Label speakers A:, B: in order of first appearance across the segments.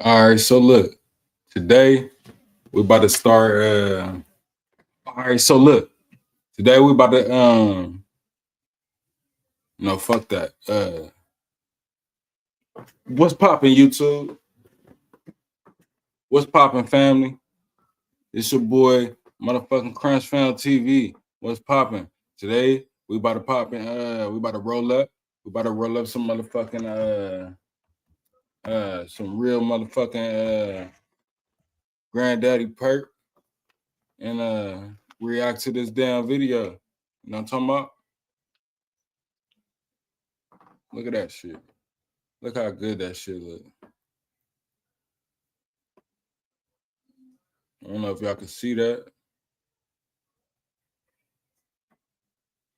A: All right, so look, today we about to start. All right, so look, today we about to no, fuck that. What's popping, YouTube? What's popping, family? It's your boy, motherfucking Crunch Found TV. What's popping? Today we about to pop in. We about to roll up. We about to roll up some motherfucking some real motherfucking granddaddy perk and react to this damn video. You know what I'm talking about? Look at that shit. Look how good that shit look. I don't know if y'all can see that.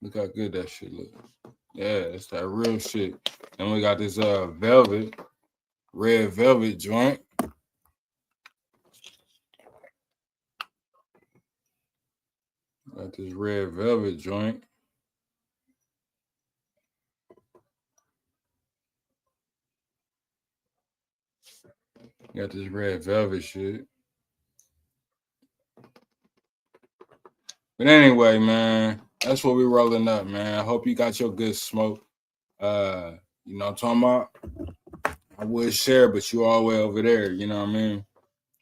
A: Look how good that shit look. Yeah, it's that real shit. Then we got this red velvet joint. Got this red velvet joint. Got this red velvet shit. But anyway, man, that's what we rolling up, man. I hope you got your good smoke. You know what I'm talking about? I would share, but you all the way over there, you know what I mean?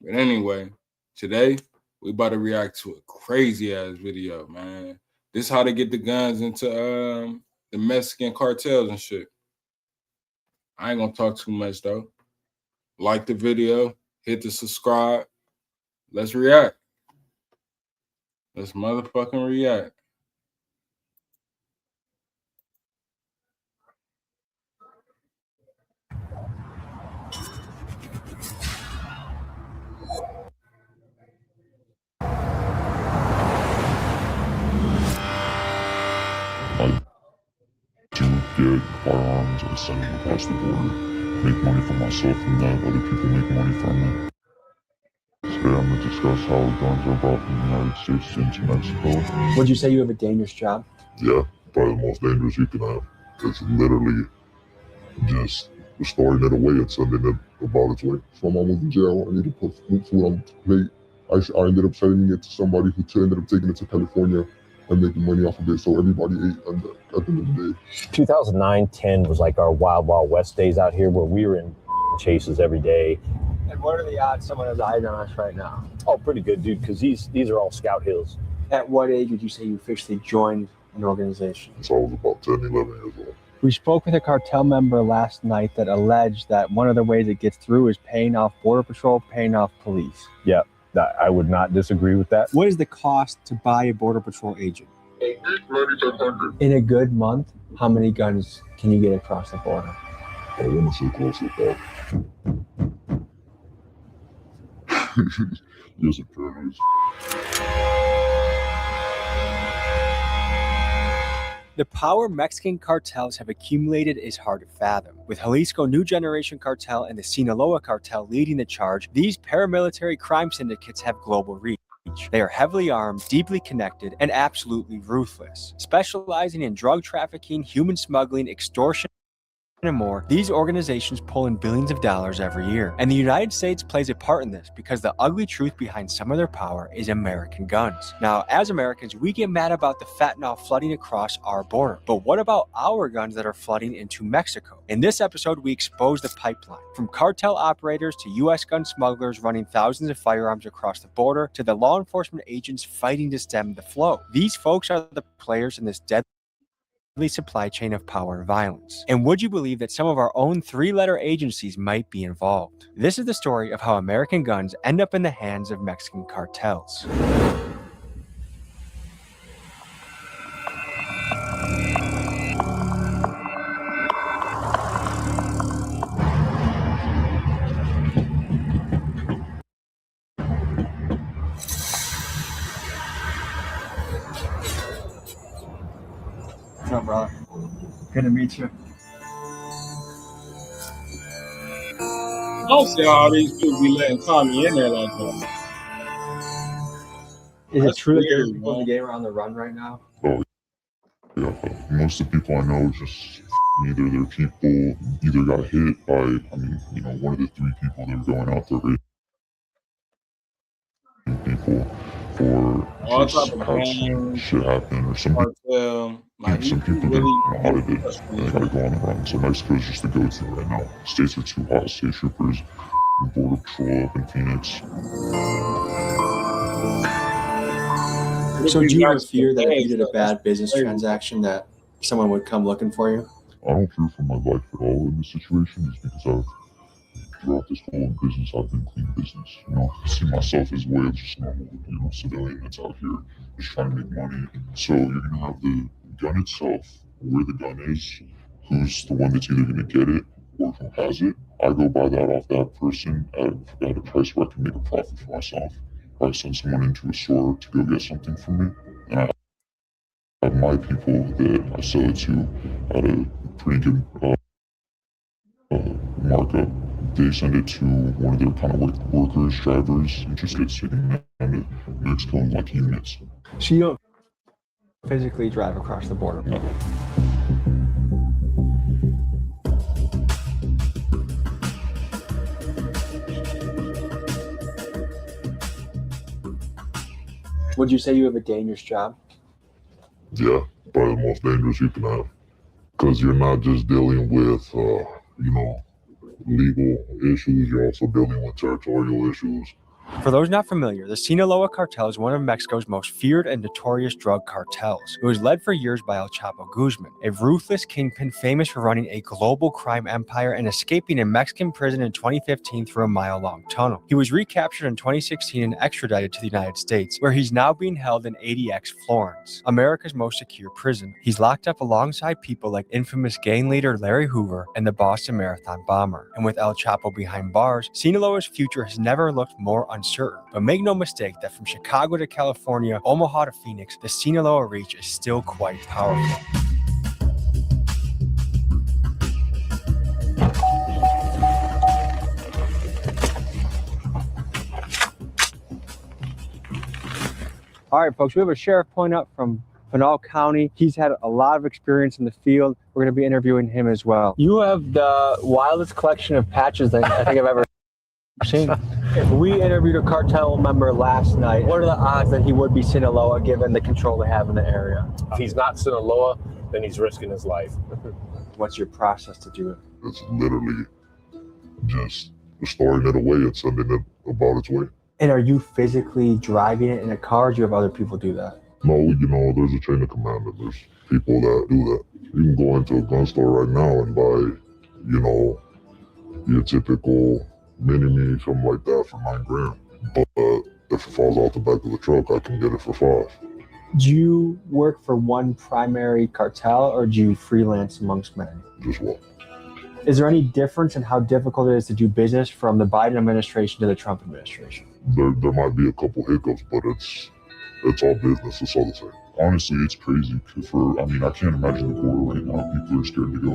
A: But anyway, today we about to react to a crazy ass video, man. This how they get the guns into the Mexican cartels and shit. I ain't gonna talk too much though. Like the video, hit the subscribe. Let's react. Let's motherfucking react.
B: To get firearms and send them across the border, make money for myself from that, other people make money from it. Today I'm going to discuss how guns are brought from the United States into Mexico.
C: Would you say you have a dangerous job?
B: Yeah, probably the most dangerous you can have. It's literally just storing it away and sending it about its way. So my mom was in jail, I needed to put food on the plate. I ended up sending it to somebody who ended up taking it to California and making money off of it, so everybody ate at the end of the day.
D: 2009-10 was like our wild west days out here, where we were in chases every day.
C: And what are the odds someone has eyes on us right now?
D: Oh, pretty good, dude, because these are all scout hills.
C: At what age would you say you officially joined an organization?
B: So I was about 10, 11 years old.
C: We spoke with a cartel member last night that alleged that one of the ways it gets through is paying off Border Patrol, paying off police.
D: Yeah, I would not disagree with that.
C: What is the cost to buy a Border Patrol agent?
B: $9,500.
C: In a good month, how many guns can you get across the border?
B: I want to say close to that. Yes, it varies.
C: The power Mexican cartels have accumulated is hard to fathom. With Jalisco New Generation Cartel and the Sinaloa Cartel leading the charge, these paramilitary crime syndicates have global reach. They are heavily armed, deeply connected, and absolutely ruthless. Specializing in drug trafficking, human smuggling, extortion, and more, these organizations pull in billions of dollars every year. And the United States plays a part in this because the ugly truth behind some of their power is American guns. Now, as Americans, we get mad about the fentanyl flooding across our border. But what about our guns that are flooding into Mexico? In this episode, we expose the pipeline. From cartel operators to U.S. gun smugglers running thousands of firearms across the border to the law enforcement agents fighting to stem the flow. These folks are the players in this deadly supply chain of power and violence. And would you believe that some of our own three-letter agencies might be involved? This is the story of how American guns end up in the hands of Mexican cartels. What's up, brother? Good to meet you.
A: I don't see how all these people be letting Tommy in there like that.
C: Is
A: That's
C: it true that
A: weird,
C: there's people in
A: man.
C: the game are on the run right now?
B: Oh, yeah, most of the people I know just Either their people either got hit by, one of the three people that were going out there raping people, or
A: All
B: just
A: type of
B: had some
A: gang,
B: shit happen, or some
A: cartel. Like
B: some
A: he
B: people
A: really
B: didn't know how to do it. They gotta go on the run. So Mexico is just the go-to right now. States are too hot. State troopers, border patrol up in Phoenix.
C: So do you have a fear that if you did a bad business transaction that someone would come looking for you?
B: I don't fear for my life at all in this situation, just because throughout this whole business, I've been clean business. I see myself as way of just normal, civilian that's out here just trying to make money. So you're gonna have the gun itself, where the gun is, who's the one that's either gonna get it or who has it. I go buy that off that person at a price where I can make a profit for myself. I send someone into a store to go get something from me, and I have my people that I sell it to at a pretty good markup. They send it to one of their kind of workers, drivers, interested, sitting down to Mexico in like units.
C: So you don't physically drive across the border?
B: No.
C: Would you say you have a dangerous job?
B: Yeah, probably the most dangerous you can have. Because you're not just dealing with, legal issues, you're also dealing with territorial issues.
C: For those not familiar, the Sinaloa cartel is one of Mexico's most feared and notorious drug cartels. It was led for years by El Chapo Guzman, a ruthless kingpin famous for running a global crime empire and escaping a Mexican prison in 2015 through a mile-long tunnel. He was recaptured in 2016 and extradited to the United States, where he's now being held in ADX Florence, America's most secure prison. He's locked up alongside people like infamous gang leader Larry Hoover and the Boston Marathon bomber. And with El Chapo behind bars, Sinaloa's future has never looked more uncertain. But make no mistake that from Chicago to California, Omaha to Phoenix, the Sinaloa reach is still quite powerful. All right, folks, we have a sheriff pulling up from Pinal County. He's had a lot of experience in the field. We're going to be interviewing him as well. You have the wildest collection of patches that I think I've ever seen. If we interviewed a cartel member last night, what are the odds that he would be Sinaloa given the control they have in the area?
D: If he's not Sinaloa, then he's risking his life.
C: What's your process to do it?
B: It's literally just storing it away and sending it about its way.
C: And are you physically driving it in a car, or do you have other people do that?
B: No, there's a chain of command and there's people that do that. You can go into a gun store right now and buy, your typical mini-me, something like that for $9,000. But if it falls out the back of the truck, I can get it for $5,000.
C: Do you work for one primary cartel, or do you freelance amongst many?
B: Just one.
C: Is there any difference in how difficult it is to do business from the Biden administration to the Trump administration?
B: There might be a couple hiccups, but it's all business. It's all the same. Honestly, it's crazy. I can't imagine the border right now. People are scared to go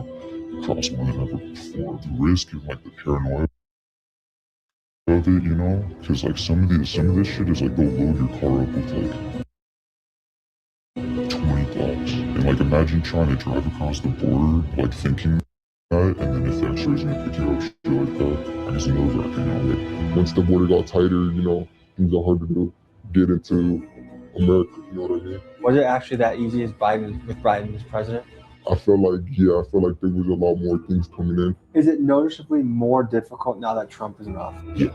B: across more than ever before. The risk and the paranoia of it, because some of this shit is they'll load your car up with 20 blocks, and imagine trying to drive across the border thinking that, and then if the X-ray's gonna pick you up, shit like that. I guess nerve-wracking, Once the border got tighter, things got hard to do. Get into America, you know what I mean?
C: Was it actually that easy with Biden as president?
B: I felt like there was a lot more things coming in.
C: Is it noticeably more difficult now that Trump is in office?
B: Yeah.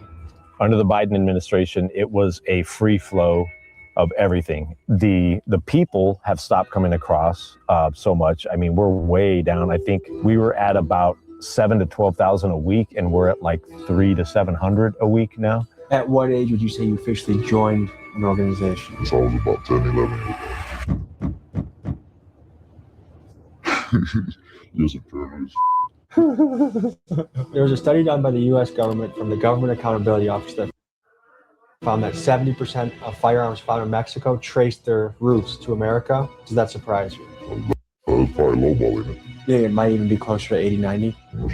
D: Under the Biden administration, it was a free flow of everything. The people have stopped coming across so much. I mean, we're way down. I think we were at about 7,000 to 12,000 a week, and we're at 300 to 700 a week now.
C: At what age would you say you officially joined an organization?
B: So I was about 10, 11 years old. Yes,
C: There was a study done by the U.S. government from the Government Accountability Office that found that 70% of firearms found in Mexico traced their roots to America. Does that surprise you?
B: It's probably lowballing it.
C: Yeah, it might even be closer to 80, 90.
B: No,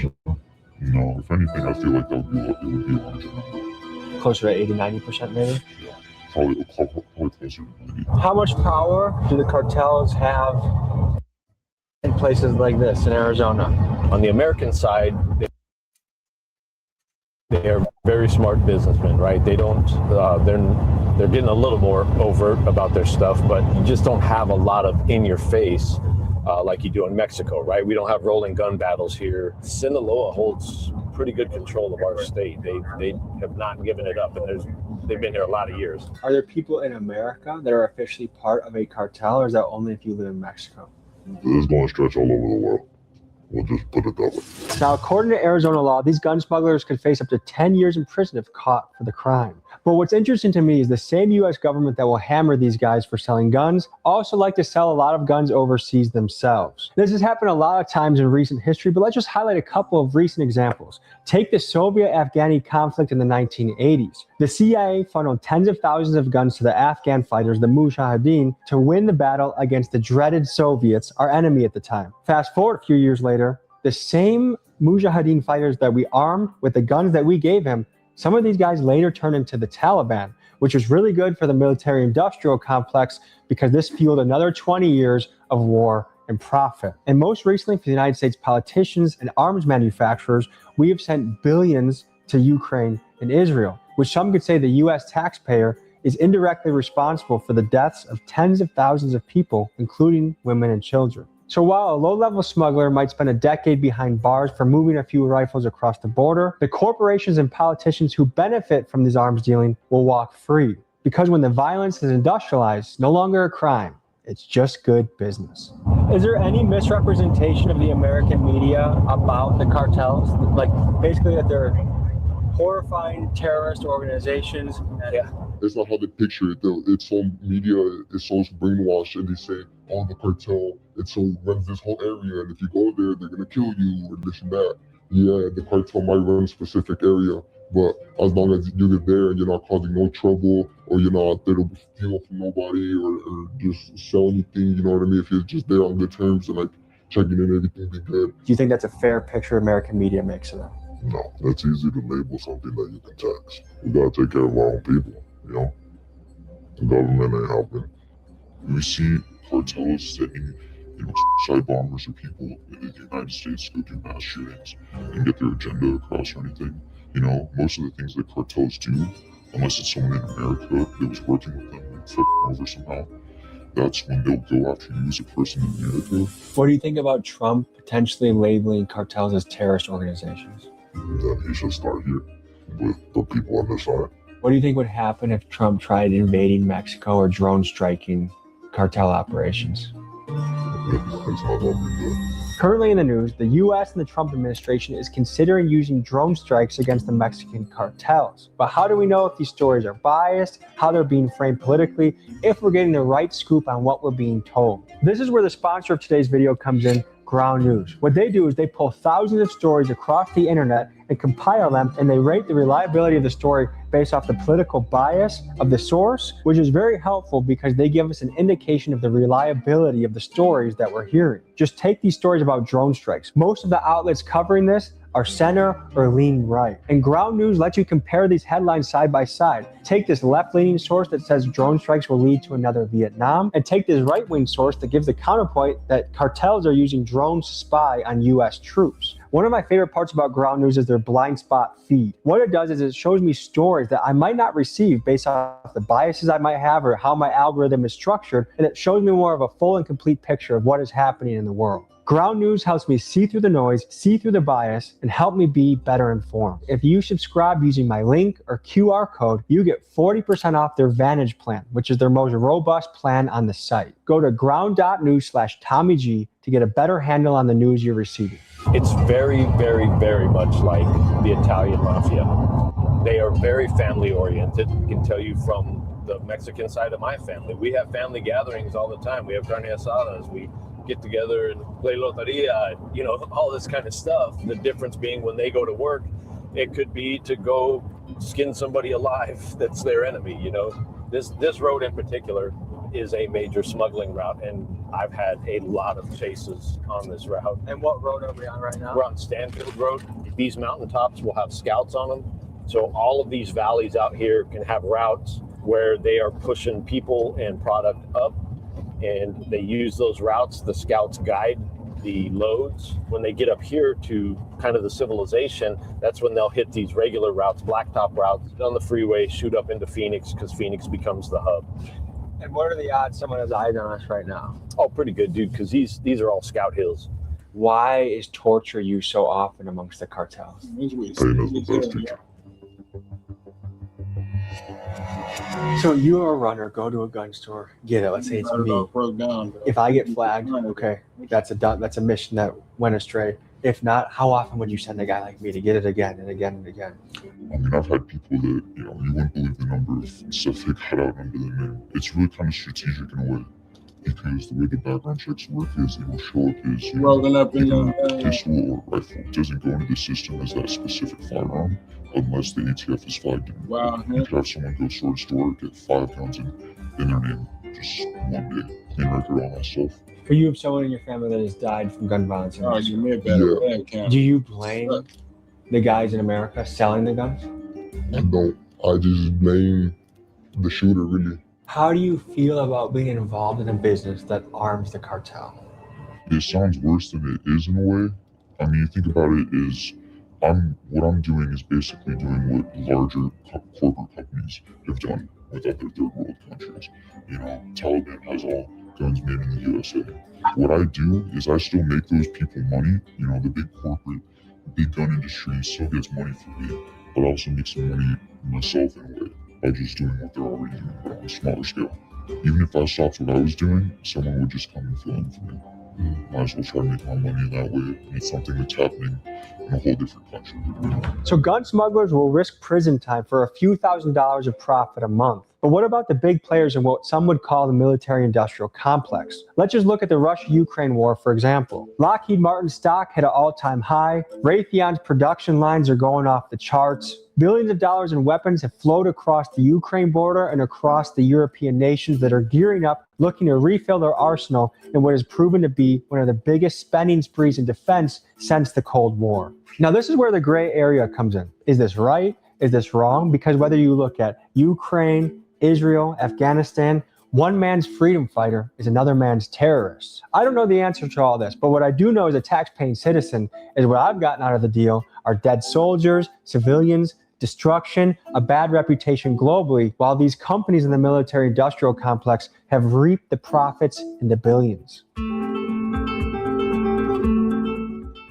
B: if anything, I feel like it would be a larger number.
C: Closer to 80, 90% maybe?
B: Yeah, probably closer to 90.
C: How much power do the cartels have in places like this in Arizona?
D: On the American side, they are very smart businessmen, right? They don't, they're getting a little more overt about their stuff, but you just don't have a lot of in your face like you do in Mexico, right? We don't have rolling gun battles here. Sinaloa holds pretty good control of our state. They have not given it up, and they've been here a lot of years.
C: Are there people in America that are officially part of a cartel, or is that only if you live in Mexico?
B: It's going to stretch all over the world. We'll just put it that way.
C: Now, according to Arizona law, these gun smugglers could face up to 10 years in prison if caught for the crime. But what's interesting to me is the same U.S. government that will hammer these guys for selling guns also like to sell a lot of guns overseas themselves. This has happened a lot of times in recent history, but let's just highlight a couple of recent examples. Take the Soviet-Afghani conflict in the 1980s. The CIA funneled tens of thousands of guns to the Afghan fighters, the Mujahideen, to win the battle against the dreaded Soviets, our enemy at the time. Fast forward a few years later, the same Mujahideen fighters that we armed with the guns that we gave him, some of these guys later turned into the Taliban, which was really good for the military-industrial complex because this fueled another 20 years of war and profit. And most recently, for the United States politicians and arms manufacturers, we have sent billions to Ukraine and Israel, which some could say the U.S. taxpayer is indirectly responsible for the deaths of tens of thousands of people, including women and children. So while a low-level smuggler might spend a decade behind bars for moving a few rifles across the border, the corporations and politicians who benefit from this arms dealing will walk free. Because when the violence is industrialized, no longer a crime, it's just good business. Is there any misrepresentation of the American media about the cartels? Like basically that they're horrifying terrorist organizations?
D: Yeah.
B: It's not how they picture it though. It's so media, it's so brainwashed, and they say, oh, the cartel, it so runs this whole area, and if you go there, they're gonna kill you, or this and that. Yeah, the cartel might run a specific area, but as long as you get there and you're not causing no trouble, or you're not out there to steal from nobody, or just sell anything, you know what I mean? If you're just there on good terms and like checking in, everything be good.
C: Do you think that's a fair picture American media makes of them?
B: No, that's easy to label something that you can tax. We gotta take care of our own people, you know? The government ain't helping. We see cartels sending, suicide bombers or people in the United States to go do mass shootings and get their agenda across or anything. You know, most of the things that cartels do, unless it's someone in America that was working with them and fucking over somehow, that's when they'll go after you as a person in America.
C: What do you think about Trump potentially labeling cartels as terrorist organizations?
B: Then he should start here with the people on this side.
C: What do you think would happen if Trump tried invading Mexico or drone striking cartel operations?
B: It's not looking good.
C: Currently in the news, the U.S. and the Trump administration is considering using drone strikes against the Mexican cartels. But how do we know if these stories are biased, how they're being framed politically, if we're getting the right scoop on what we're being told? This is where the sponsor of today's video comes in, Ground News. What they do is they pull thousands of stories across the internet and compile them, and they rate the reliability of the story based off the political bias of the source, which is very helpful because they give us an indication of the reliability of the stories that we're hearing. Just take these stories about drone strikes. Most of the outlets covering this are center or lean right. And Ground News lets you compare these headlines side by side. Take this left-leaning source that says drone strikes will lead to another Vietnam, and take this right-wing source that gives the counterpoint that cartels are using drones to spy on U.S. troops. One of my favorite parts about Ground News is their blind spot feed. What it does is it shows me stories that I might not receive based off the biases I might have or how my algorithm is structured, and it shows me more of a full and complete picture of what is happening in the world. Ground News helps me see through the noise, see through the bias, and help me be better informed. If you subscribe using my link or QR code, you get 40% off their Vantage plan, which is their most robust plan on the site. Go to ground.news/TommyG to get a better handle on the news you're receiving.
D: It's very, very, very much like the Italian mafia. They are very family oriented. I can tell you from the Mexican side of my family. We have family gatherings all the time. We have carne asadas. We get together and play loteria, you know, all this kind of stuff. The difference being when they go to work, it could be to go skin somebody alive that's their enemy, you know. This road in particular is a major smuggling route, and I've had a lot of chases on this route.
C: And what road are we on right now?
D: We're on Stanfield Road. These mountaintops will have scouts on them. So all of these valleys out here can have routes where they are pushing people and product up, and they use those routes. The scouts guide the loads, when they get up here to kind of the civilization, that's when they'll hit these regular routes, blacktop routes, on the freeway, shoot up into Phoenix, because Phoenix becomes the hub.
C: And what are the odds someone has eyes on us right now?
D: Oh, pretty good, dude, because these are all scout hills.
C: Why is torture used so often amongst the cartels? So you're a runner, go to a gun store, get it. Let's say it's me. If I get flagged, okay, that's a mission that went astray. If not, how often would you send a guy like me to get it again and again and again?
B: I mean, I've had people that, you wouldn't believe the number of stuff they cut out under the name. It's really kind of strategic in a way, because the way the background checks work is it will show up as
A: rolling up in
B: pistol or rifle. It doesn't go into the system as that specific firearm unless the ATF is flagged in.
A: Wow.
B: You could have someone go store to store, get 5 guns in their name just one day, clean record on that stuff.
C: For you, have someone in your family that has died from gun violence.
A: Oh, you may have better.
C: Do you blame the guys in America selling the guns?
B: I don't. I just blame the shooter, really.
C: How do you feel about being involved in a business that arms the cartel?
B: It sounds worse than it is in a way. I mean, you think about it is, what I'm doing is basically doing what larger corporate companies have done with other third world countries. Taliban has all guns made in the USA. What I do is I still make those people money. The big corporate, big gun industry still gets money from me, but I also make some money myself in a way by just doing what they're already doing, but on a smaller scale. Even if I stopped what I was doing, someone would just come and fill in for me. Might as well try to make my money in that way. And it's something that's happening in a whole different country.
C: So gun smugglers will risk prison time for a few $1,000s of profit a month. But what about the big players in what some would call the military-industrial complex? Let's just look at the Russia-Ukraine war, for example. Lockheed Martin's stock hit an all-time high. Raytheon's production lines are going off the charts. Billions of dollars in weapons have flowed across the Ukraine border and across the European nations that are gearing up, looking to refill their arsenal in what has proven to be one of the biggest spending sprees in defense since the Cold War. Now, this is where the gray area comes in. Is this right? Is this wrong? Because whether you look at Ukraine, Israel, Afghanistan, one man's freedom fighter is another man's terrorist. I don't know the answer to all this, but what I do know as a tax-paying citizen is what I've gotten out of the deal are dead soldiers, civilians, destruction, a bad reputation globally, while these companies in the military-industrial complex have reaped the profits in the billions.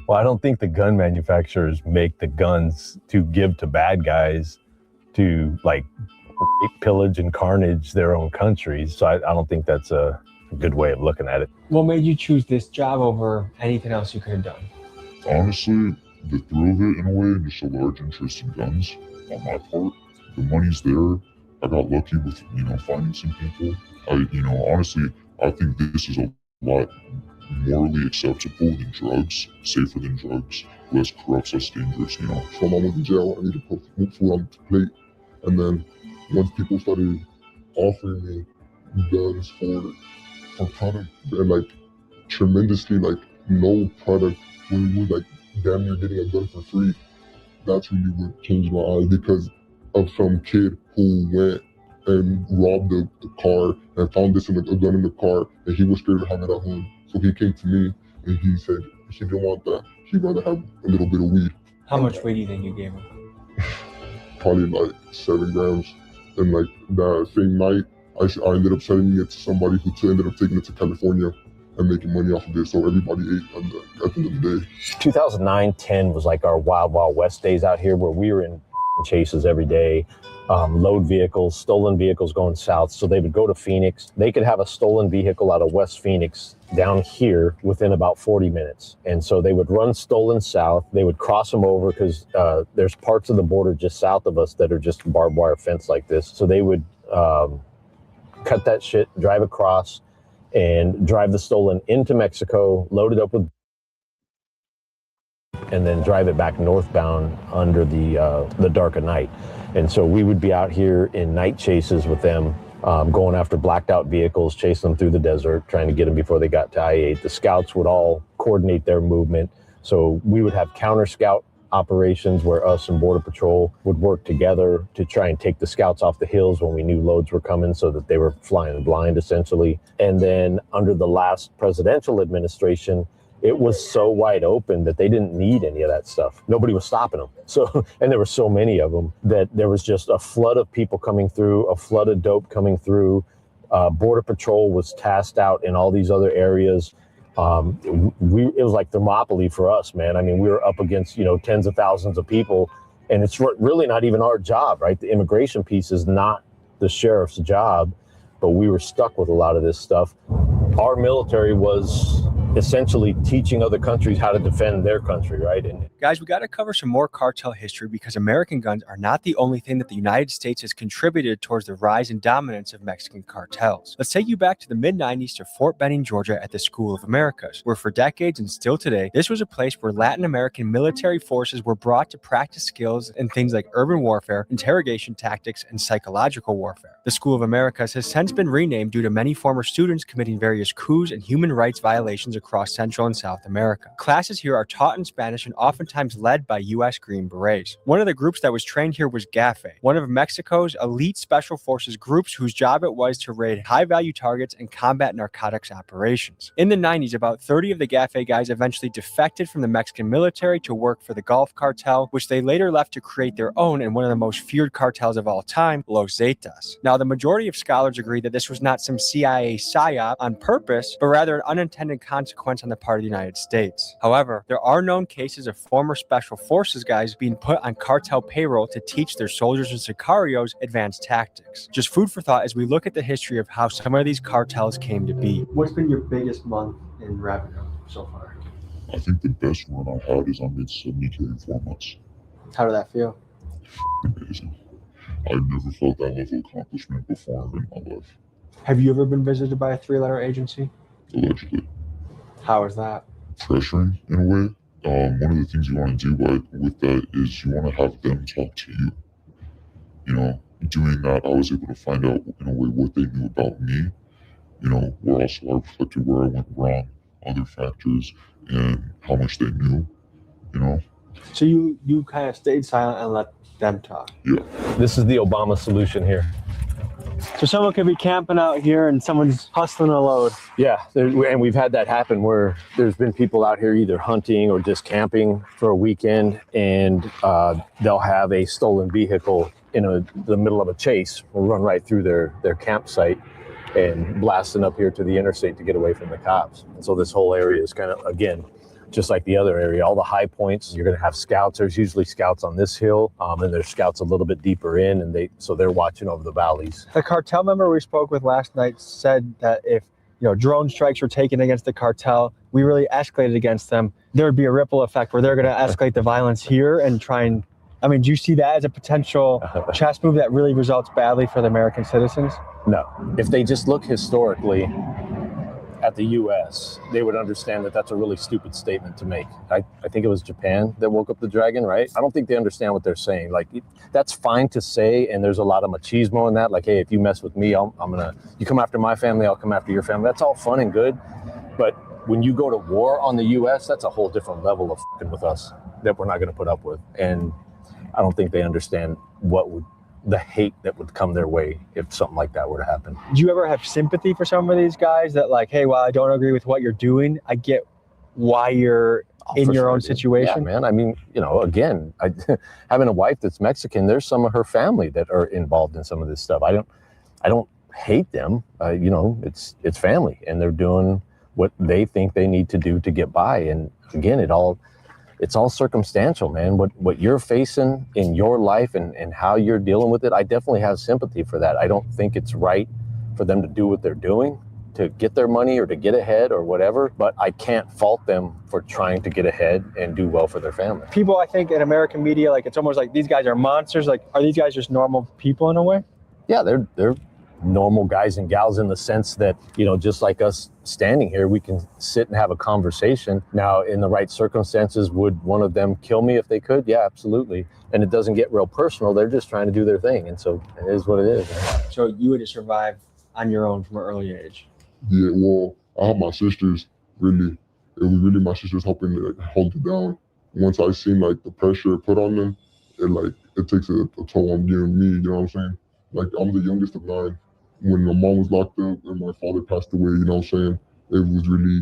D: Well, I don't think the gun manufacturers make the guns to give to bad guys to pillage and carnage their own countries. So I don't think that's a good way of looking at it.
C: What made you choose this job over anything else you could have done?
B: Honestly, the thrill of it in a way, and just a large interest in guns on my part. The money's there. I got lucky with, finding some people. Honestly, I think this is a lot morally acceptable than drugs, safer than drugs, less corrupt, less dangerous, So I was in jail, I need to put food on the plate. And then once people started offering me guns for kind of, and tremendously, no product, when we were damn near getting a gun for free, that's really what changed my eyes, because of some kid who went and robbed the car and found a gun in the car, and he was scared to have it at home. So he came to me and he said he didn't want that. He'd rather have a little bit of weed.
C: How much weed do you think you gave him?
B: Probably 7 grams. And that same night, I ended up selling it to somebody who ended up taking it to California and making money off of it. So everybody ate at the end of the day.
D: 2009-10 was our wild, wild west days out here, where we were in chases every day. Load vehicles, stolen vehicles going south. So they would go to Phoenix. They could have a stolen vehicle out of West Phoenix down here within about 40 minutes. And so they would run stolen south. They would cross them over because there's parts of the border just south of us that are just barbed wire fence like this. So they would cut that shit, drive across, and drive the stolen into Mexico, load it up with, and then drive it back northbound under the dark of night. And so we would be out here in night chases with them, going after blacked out vehicles, chasing them through the desert, trying to get them before they got to I-8. The scouts would all coordinate their movement. So we would have counter scout operations where us and Border Patrol would work together to try and take the scouts off the hills when we knew loads were coming, so that they were flying blind essentially. And then under the last presidential administration, it was so wide open that they didn't need any of that stuff. Nobody was stopping them. So, and there were so many of them that there was just a flood of people coming through, a flood of dope coming through. Border Patrol was tasked out in all these other areas. It was like Thermopylae for us, man. I mean, we were up against, tens of thousands of people, and it's really not even our job, right? The immigration piece is not the sheriff's job, but we were stuck with a lot of this stuff. Our military was essentially teaching other countries how to defend their country, right? And
C: guys, we got to cover some more cartel history because American guns are not the only thing that the United States has contributed towards the rise and dominance of Mexican cartels. Let's take you back to the mid-90s to Fort Benning, Georgia at the School of Americas, where for decades and still today, this was a place where Latin American military forces were brought to practice skills in things like urban warfare, interrogation tactics, and psychological warfare. The School of Americas has since been renamed due to many former students committing various coups and human rights violations across Central and South America. Classes here are taught in Spanish and oftentimes led by U.S. Green Berets. One of the groups that was trained here was GAFE, one of Mexico's elite special forces groups whose job it was to raid high-value targets and combat narcotics operations. In the 90s, about 30 of the GAFE guys eventually defected from the Mexican military to work for the Gulf Cartel, which they later left to create their own and one of the most feared cartels of all time, Los Zetas. Now, the majority of scholars agree that this was not some CIA psyop on purpose, but rather an unintended consequence on the part of the United States. However, there are known cases of former special forces guys being put on cartel payroll to teach their soldiers and sicarios advanced tactics. Just food for thought as we look at the history of how some of these cartels came to be. What's been your biggest month in revenue so far?
B: I think the best run I had is I made 70K in 4 months.
C: How did that feel?
B: Amazing. I never felt that level of accomplishment before in my life.
C: Have you ever been visited by a 3-letter agency?
B: Allegedly.
C: How is that?
B: Pressuring in a way. One of the things you want to do with that is you want to have them talk to you. Doing that, I was able to find out in a way what they knew about me. Where also I reflected where I went wrong, other factors, and how much they knew.
C: So you kind of stayed silent and let them talk.
B: Yeah.
D: this is the Obama solution here.
C: So someone could be camping out here and someone's hustling a load.
D: Yeah, and we've had that happen where there's been people out here either hunting or just camping for a weekend, and they'll have a stolen vehicle in the middle of a chase, will run right through their campsite and blasting up here to the interstate to get away from the cops. And so this whole area is kind of, again, just like the other area, all the high points, you're going to have scouts. There's usually scouts on this hill, and there's scouts a little bit deeper in, and they're watching over the valleys.
C: The cartel member we spoke with last night said that if drone strikes were taken against the cartel, we really escalated against them, there would be a ripple effect where they're going to escalate the violence here and try and, do you see that as a potential chess move that really results badly for the American citizens?
D: No. If they just look historically at the U.S., they would understand that that's a really stupid statement to make. I think it was Japan that woke up the dragon, right? I don't think they understand what they're saying. Like, that's fine to say, and there's a lot of machismo in that. Like, hey, if you mess with me, you come after my family, I'll come after your family. That's all fun and good. But when you go to war on the U.S., that's a whole different level of fucking with us that we're not going to put up with. And I don't think they understand the hate that would come their way if something like that were to happen.
C: Do you ever have sympathy for some of these guys that like, hey, while I don't agree with what you're doing, I get why you're in your own situation?
D: Yeah, man. Again, having a wife that's Mexican, there's some of her family that are involved in some of this stuff. I don't hate them. It's family, and they're doing what they think they need to do to get by. And again, it's all circumstantial, man. What you're facing in your life and how you're dealing with it, I definitely have sympathy for that. I don't think it's right for them to do what they're doing to get their money or to get ahead or whatever, but I can't fault them for trying to get ahead and do well for their family.
C: People, I think, in American media, like, it's almost like these guys are monsters. Like, are these guys just normal people in a way?
D: Yeah, they're normal guys and gals in the sense that, just like us standing here, we can sit and have a conversation. Now, in the right circumstances, would one of them kill me if they could? Yeah, absolutely. And it doesn't get real personal. They're just trying to do their thing. And so it is what it is.
C: So you would have survived on your own from an early age?
B: Yeah, well, I have my sisters, really. It was really my sisters helping to hold it down. Once I seen the pressure put on them, it takes a toll on you and me, you know what I'm saying? I'm the youngest of 9. When my mom was locked up and my father passed away, you know what I'm saying? It was really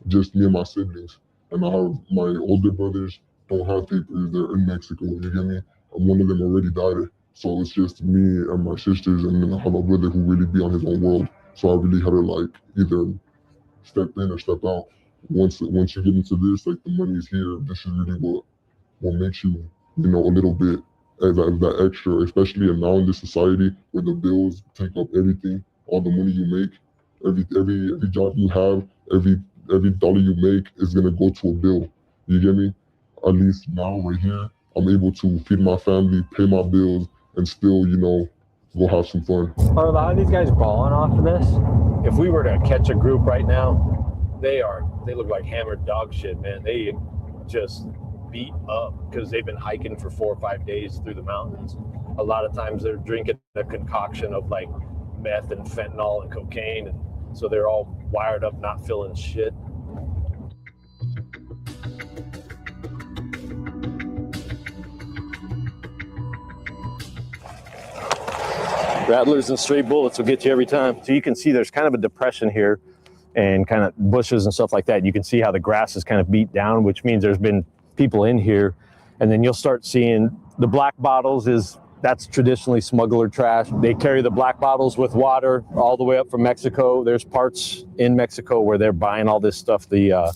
B: just me and my siblings. And I have my older brothers don't have papers, they're in Mexico, you get me? And one of them already died. So it's just me and my sisters, and then I have a brother who really be on his own world. So I really had to like either step in or step out. Once you get into this, like the money is here. This is really what makes you, you know, a little bit as that extra, especially now in this society where the bills take up everything, all the money you make, every job you have, every dollar you make is gonna go to a bill. You get me? At least now right here, I'm able to feed my family, pay my bills, and still, you know, go have some fun.
D: Are a lot of these guys balling off of this? If we were to catch a group right now, they look like hammered dog shit, man. They just beat up because they've been hiking for 4 or 5 days through the mountains. A lot of times they're drinking a concoction of like meth and fentanyl and cocaine, and so they're all wired up, not feeling shit. Rattlers and stray bullets will get you every time. So you can see there's kind of a depression here and kind of bushes and stuff like that. You can see how the grass is kind of beat down, which means there's been people in here. And then you'll start seeing the black bottles that's traditionally smuggler trash. They carry the black bottles with water all the way up from Mexico. There's parts in Mexico where they're buying all this stuff. They're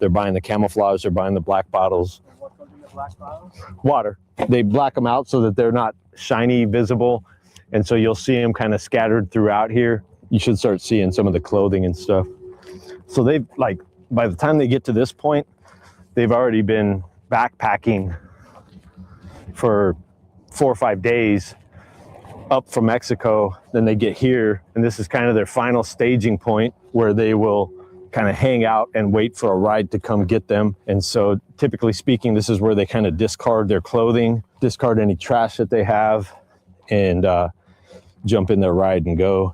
D: buying the camouflage, they're buying the black bottles.
C: What goes in the black bottles?
D: Water. They black them out so that they're not shiny, visible. And so you'll see them kind of scattered throughout here. You should start seeing some of the clothing and stuff. So they've, like, by the time they get to this point, they've already been backpacking for 4 or 5 days up from Mexico. Then they get here, and this is kind of their final staging point where they will kind of hang out and wait for a ride to come get them. And so typically speaking, this is where they kind of discard their clothing, discard any trash that they have, and jump in their ride and go.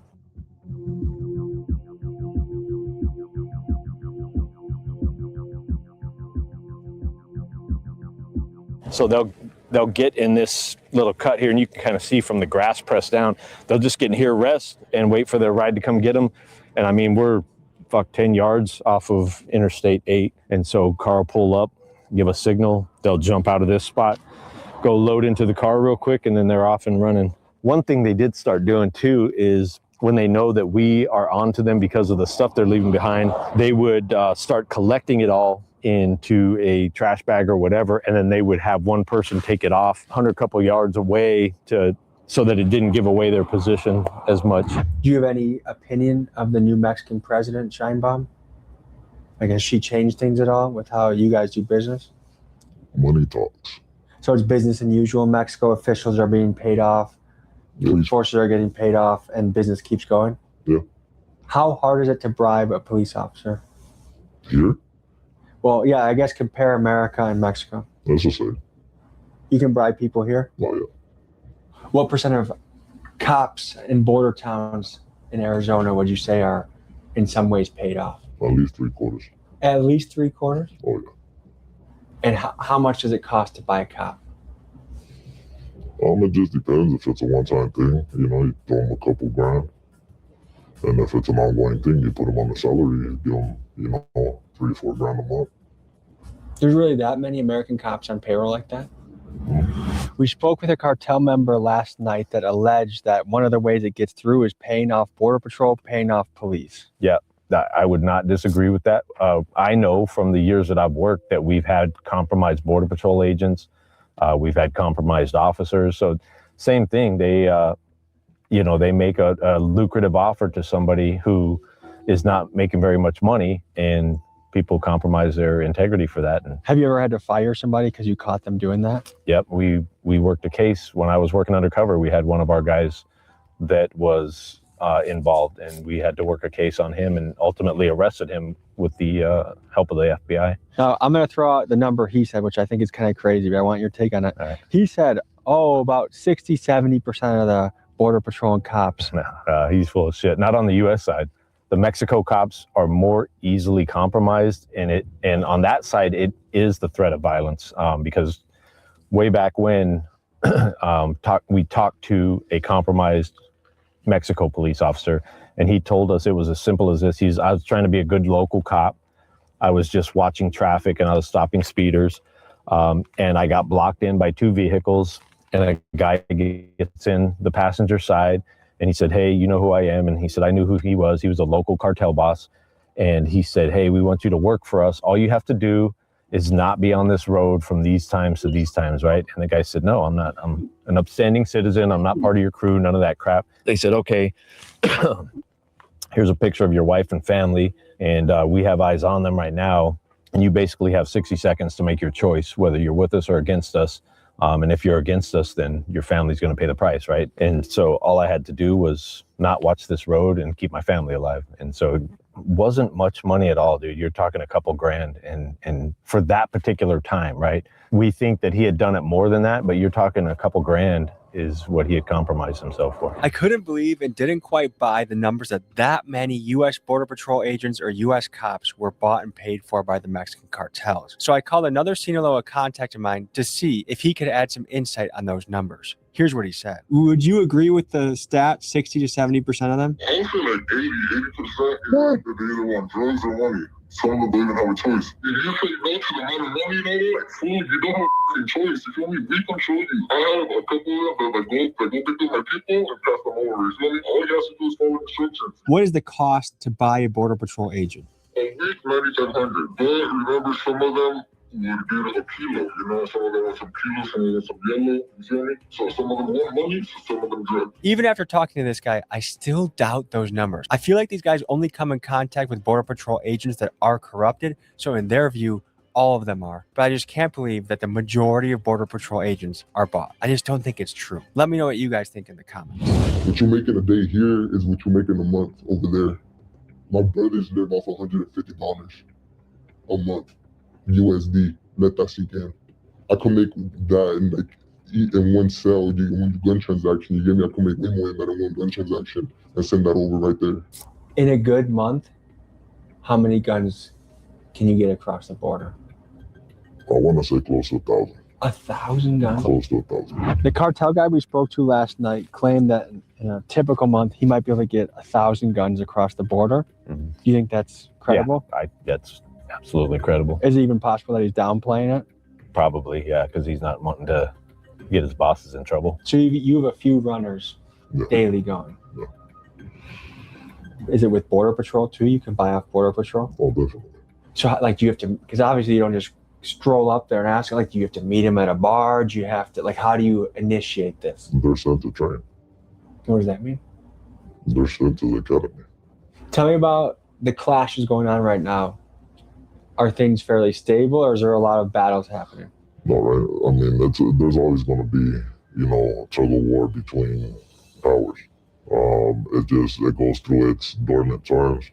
D: So they'll get in this little cut here, and you can kind of see from the grass pressed down, they'll just get in here, rest, and wait for their ride to come get them. And I mean, we're 10 yards off of Interstate 8. And so car will pull up, give a signal, they'll jump out of this spot, go load into the car real quick, and then they're off and running. One thing they did start doing too is when they know that we are onto them because of the stuff they're leaving behind, they would start collecting it all into a trash bag or whatever, and then they would have one person take it off 100 couple yards away so that it didn't give away their position as much.
C: Do you have any opinion of the new Mexican president, Sheinbaum? Like, has she changed things at all with how you guys do business?
B: Money talks.
C: So it's business as usual in Mexico. Officials are being paid off, police forces are getting paid off, and business keeps going?
B: Yeah.
C: How hard is it to bribe a police officer?
B: Here?
C: Well, yeah, I guess compare America and Mexico.
B: That's the same.
C: You can bribe people here?
B: Oh, yeah.
C: What percent of cops in border towns in Arizona would you say are in some ways paid off?
B: At least 3/4.
C: At least 3/4?
B: Oh, yeah.
C: And how much does it cost to buy a cop?
B: It just depends. If it's a one-time thing, you know, you throw them a couple grand. And if it's an ongoing thing, you put them on the salary, you give them, you know, 3 or 4 grand a month.
C: There's really that many American cops on payroll like that? We spoke with a cartel member last night that alleged that one of the ways it gets through is paying off Border Patrol, paying off police.
D: Yeah, I would not disagree with that. I know from the years that I've worked that we've had compromised Border Patrol agents. We've had compromised officers. So same thing. They make a lucrative offer to somebody who is not making very much money, and people compromise their integrity for that. And
C: have you ever had to fire somebody because you caught them doing that?
D: Yep, we worked a case when I was working undercover. We had one of our guys that was involved, and we had to work a case on him and ultimately arrested him with the help of the FBI.
C: Now, I'm going to throw out the number he said, which I think is kind of crazy, but I want your take on it.
D: All right.
C: He said, about 60-70% of the Border Patrol and cops.
D: He's full of shit. Not on the U.S. side. The Mexico cops are more easily compromised, and on that side, it is the threat of violence. Because way back when we talked to a compromised Mexico police officer, and he told us it was as simple as this. I was trying to be a good local cop. I was just watching traffic and I was stopping speeders. And I got blocked in by 2 vehicles, and a guy gets in the passenger side and he said, "Hey, you know who I am?" And he said, I knew who he was. He was a local cartel boss. And he said, "Hey, we want you to work for us. All you have to do is not be on this road from these times to these times," right? And the guy said, "No, I'm not. I'm an upstanding citizen. I'm not part of your crew, none of that crap." They said, "Okay, here's a picture of your wife and family, and we have eyes on them right now. And you basically have 60 seconds to make your choice, whether you're with us or against us. And if you're against us, then your family's going to pay the price," right? And so all I had to do was not watch this road and keep my family alive. And so it wasn't much money at all, dude. You're talking a couple grand. And for that particular time, right? We think that he had done it more than that, but you're talking a couple grand is what he had compromised himself for.
C: I couldn't believe and didn't quite buy the numbers that many U.S. Border Patrol agents or U.S. cops were bought and paid for by the Mexican cartels. So I called another Sinaloa contact of mine to see if he could add some insight on those numbers. Here's what he said. Would you agree with the stat, 60 to 70% of them?
B: I feel like 80% that they either want drugs or money. Some of them don't even have a choice. If you say no to the amount of money, like food, you don't have a choice. You feel me? We control you. I have a couple of them that go pick up my people and pass them over. You feel me? All you have to do is follow instructions.
C: What is the cost to buy a Border Patrol agent?
B: A week, 9,500. But remember, some of them would get a kilo. You know, some of them want some kilos, some of them want some yellow. You feel me? So some of them want money, so some of them drugs.
C: Even after talking to this guy, I still doubt those numbers. I feel like these guys only come in contact with Border Patrol agents that are corrupted. So in their view, all of them are. But I just can't believe that the majority of Border Patrol agents are bought. I just don't think it's true. Let me know what you guys think in the comments.
B: What you make in a day here is what you make in a month over there. My brothers live off $150 a month, USD. Let that sink in. I can make that in like in one cell. One gun transaction, you get me? I can make way more than that in one gun transaction and send that over right there.
C: In a good month, how many guns can you get across the border?
B: I want to say close to 1,000.
C: 1,000 guns?
B: Close to 1,000.
C: The cartel guy we spoke to last night claimed that in a typical month, he might be able to get 1,000 guns across the border. Mm-hmm. Do you think that's credible?
D: Yeah, that's absolutely credible.
C: Is it even possible that he's downplaying it?
D: Probably, yeah, because he's not wanting to get his bosses in trouble. So
C: you have a few runners daily going.
B: Yeah.
C: Is it with Border Patrol too? You can buy off Border Patrol?
B: Oh, definitely.
C: So like, do you have to, because obviously you don't just stroll up there and ask, like, do you have to meet him at a bar? Do you have to, like, how do you initiate this?
B: They're sent to train.
C: What does that mean?
B: They're sent to the academy.
C: Tell me about the clashes going on right now. Are things fairly stable, or is there a lot of battles happening?
B: No, right? I mean, there's always going to be, a tug of war between powers. It goes through its dormant times.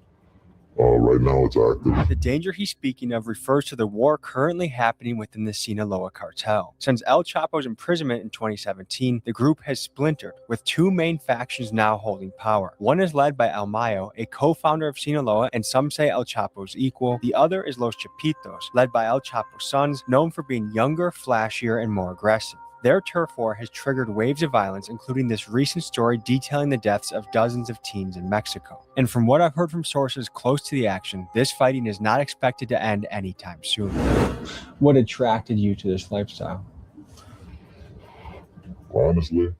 B: Right now it's active.
C: The danger he's speaking of refers to the war currently happening within the Sinaloa cartel. Since El Chapo's imprisonment in 2017, the group has splintered, with 2 main factions now holding power. One is led by El Mayo, a co-founder of Sinaloa, and some say El Chapo's equal. The other is Los Chapitos, led by El Chapo's sons, known for being younger, flashier, and more aggressive. Their turf war has triggered waves of violence, including this recent story detailing the deaths of dozens of teens in Mexico. And from what I've heard from sources close to the action, this fighting is not expected to end anytime soon. What attracted you to this lifestyle?
B: Honestly,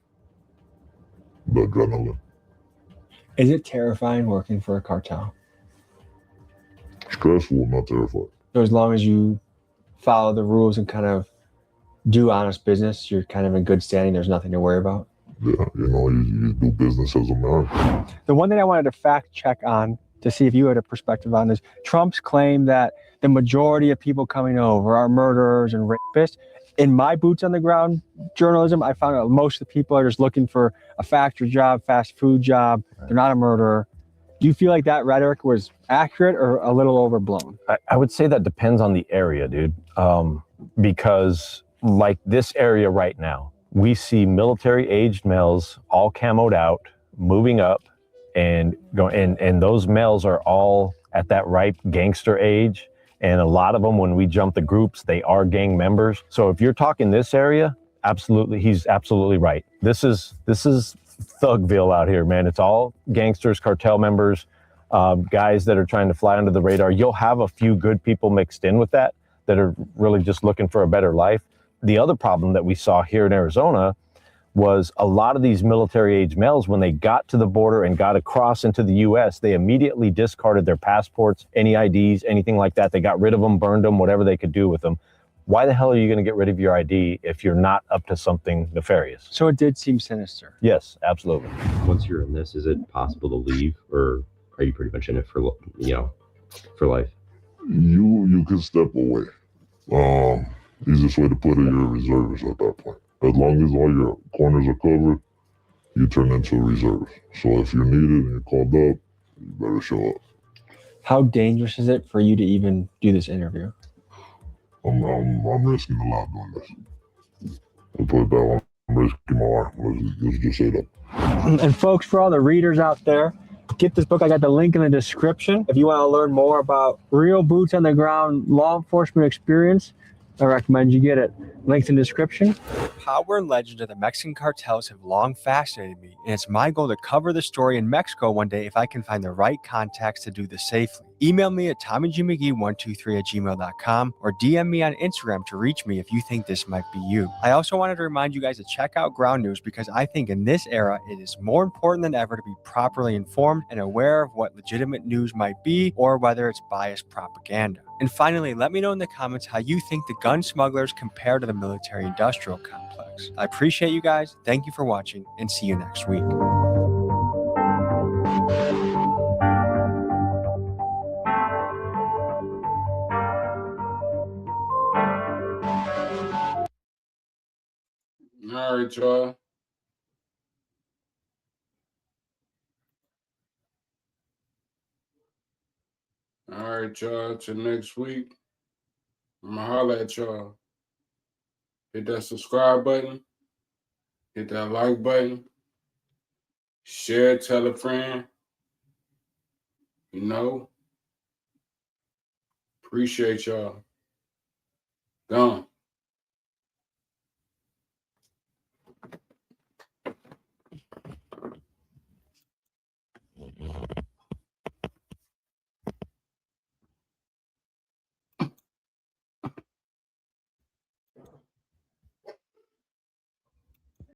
B: the adrenaline.
C: Is it terrifying working for a cartel?
B: Stressful, not terrifying.
C: So as long as you follow the rules and kind of do honest business, you're kind of in good standing. There's nothing to worry about.
B: Yeah, you do business as a man.
C: The one thing I wanted to fact check on to see if you had a perspective on is Trump's claim that the majority of people coming over are murderers and rapists. In my boots on the ground journalism, I found out most of the people are just looking for a factory job, fast food job. They're not a murderer. Do you feel like that rhetoric was accurate or a little overblown?
D: I would say that depends on the area, dude. Because like this area right now, we see military-aged males all camoed out, moving up, and those males are all at that ripe gangster age. And a lot of them, when we jump the groups, they are gang members. So if you're talking this area, absolutely, he's absolutely right. This is Thugville out here, man. It's all gangsters, cartel members. guys that are trying to fly under the radar. You'll have a few good people mixed in with that are really just looking for a better life. The other problem that we saw here in Arizona was a lot of these military-age males, when they got to the border and got across into the U.S., they immediately discarded their passports, any IDs, anything like that. They got rid of them, burned them, whatever they could do with them. Why the hell are you going to get rid of your ID if you're not up to something nefarious?
C: So it did seem sinister.
D: Yes, absolutely.
E: Once you're in this, is it possible to leave, or are you pretty much in it for life?
B: You can step away. Easiest way to put it, you're a reservist at that point. As long as all your corners are covered, you turn into a reserve. So if you're needed and you're called up, you better show up.
C: How dangerous is it for you to even do this interview?
B: I'm risking a lot doing this. I'll put it that way. I'm risking my life. Let's just say that.
C: And folks, for all the readers out there, get this book. I got the link in the description. If you want to learn more about real boots on the ground law enforcement experience, I recommend you get it. Links in the description. Power and legend of the Mexican cartels have long fascinated me, and it's my goal to cover the story in Mexico one day if I can find the right contacts to do this safely. Email me at tommygmcgee123@gmail.com or DM me on Instagram to reach me if you think this might be you. I also wanted to remind you guys to check out Ground News because I think in this era, it is more important than ever to be properly informed and aware of what legitimate news might be or whether it's biased propaganda. And finally, let me know in the comments how you think the gun smugglers compare to the military-industrial complex. I appreciate you guys. Thank you for watching, and see you next week.
A: All right, y'all. All right, y'all. Till next week. I'm going to holler at y'all. Hit that subscribe button. Hit that like button. Share, tell a friend. Appreciate y'all. Gone.